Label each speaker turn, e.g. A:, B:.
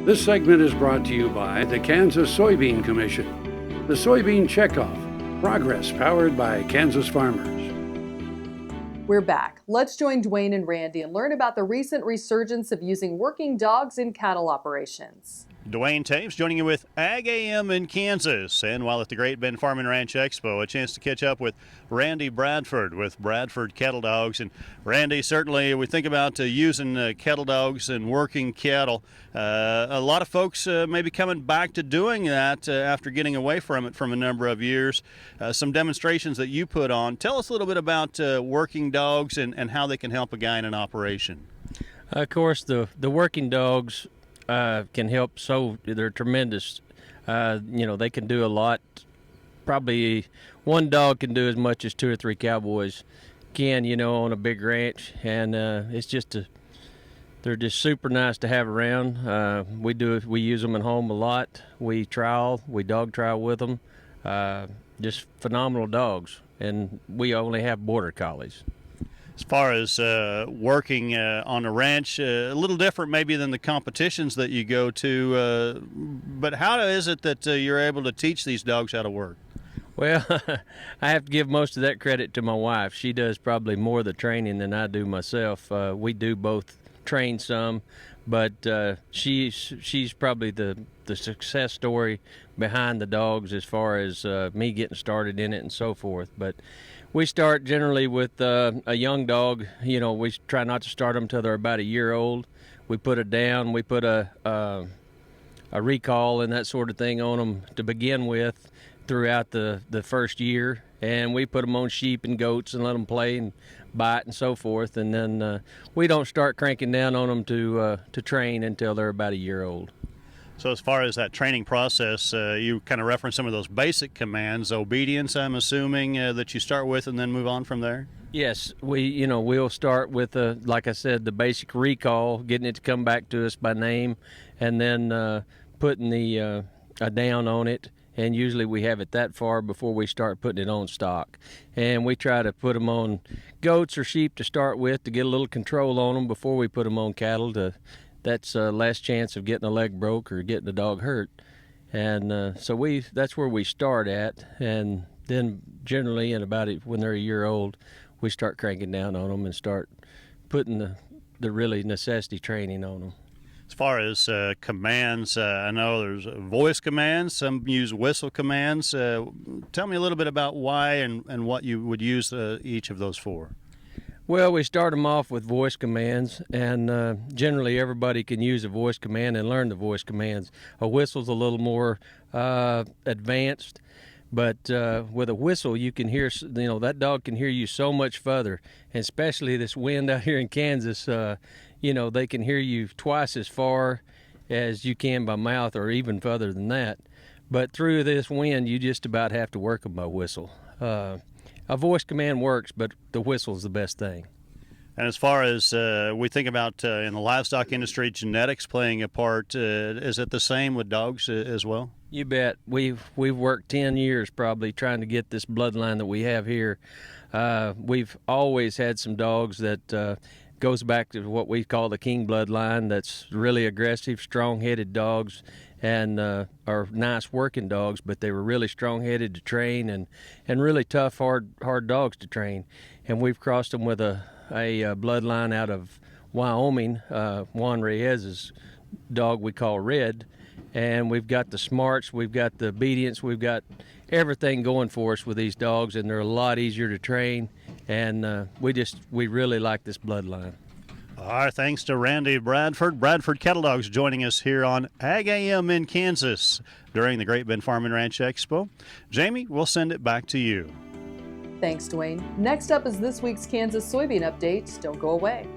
A: This segment is brought to you by the Kansas Soybean Commission. The Soybean Checkoff, progress powered by Kansas farmers.
B: We're back. Let's join Duane and Randy and learn about the recent resurgence of using working dogs in cattle operations.
C: Duane Toews joining you with AGam in Kansas. And while at the Great Bend Farm and Ranch Expo, a chance to catch up with Randy Bradford with Bradford Cattle Dogs. And Randy, certainly we think about using cattle dogs and working cattle. A lot of folks may be coming back to doing that after getting away from it from a number of years. Some demonstrations that you put on. Tell us a little bit about working dogs and how they can help a guy in an operation.
D: Of course, the working dogs can help, so they're tremendous. They can do a lot. Probably one dog can do as much as 2 or 3 cowboys can, on a big ranch. And they're just super nice to have around. We use them at home a lot. We dog trial with them. Just phenomenal dogs. And we only have border collies.
C: As far as working on a ranch, a little different maybe than the competitions that you go to, but how is it that you're able to teach these dogs how to work?
D: Well, I have to give most of that credit to my wife. She does probably more of the training than I do myself. We do both train some, but she's probably the success story behind the dogs as far as me getting started in it and so forth. But we start generally with a young dog. We try not to start them till they're about a year old. We put it down. We put a recall and that sort of thing on them to begin with throughout the first year. And we put them on sheep and goats and let them play and bite and so forth. And then we don't start cranking down on them to train until they're about a year old.
C: So as far as that training process, you kind of reference some of those basic commands. Obedience, I'm assuming, that you start with and then move on from there?
D: Yes, we'll start with, like I said, the basic recall, getting it to come back to us by name, and then putting the a down on it. And usually we have it that far before we start putting it on stock. And we try to put them on goats or sheep to start with to get a little control on them before we put them on cattle. That's less chance of getting a leg broke or getting a dog hurt. And so that's where we start at. And then generally when they're a year old, we start cranking down on them and start putting the really necessity training on them.
C: As far as commands, I know there's voice commands, some use whistle commands. Tell me a little bit about why and what you would use each of those for.
D: Well, we start them off with voice commands, and generally everybody can use a voice command and learn the voice commands. A whistle's a little more advanced, but with a whistle you can hear, that dog can hear you so much further, and especially this wind out here in Kansas, they can hear you twice as far as you can by mouth or even further than that. But through this wind, you just about have to work them by whistle. A voice command works, but the whistle's the best thing.
C: And as far as we think about in the livestock industry, genetics playing a part, is it the same with dogs as well?
D: You bet. We've worked 10 years probably trying to get this bloodline that we have here. We've always had some dogs that goes back to what we call the king bloodline. That's really aggressive, strong-headed dogs, and are nice working dogs, but they were really strong-headed to train and really tough, hard dogs to train. And we've crossed them with a bloodline out of Wyoming, Juan Reyes's dog we call Red. And we've got the smarts, we've got the obedience, we've got everything going for us with these dogs, and they're a lot easier to train. And we really like this bloodline.
C: Our thanks to Randy Bradford, Bradford Cattle Dogs, joining us here on AGam in Kansas during the Great Bend Farm and Ranch Expo. Jamie, we'll send it back to you.
B: Thanks, Duane. Next up is this week's Kansas soybean update. Don't go away.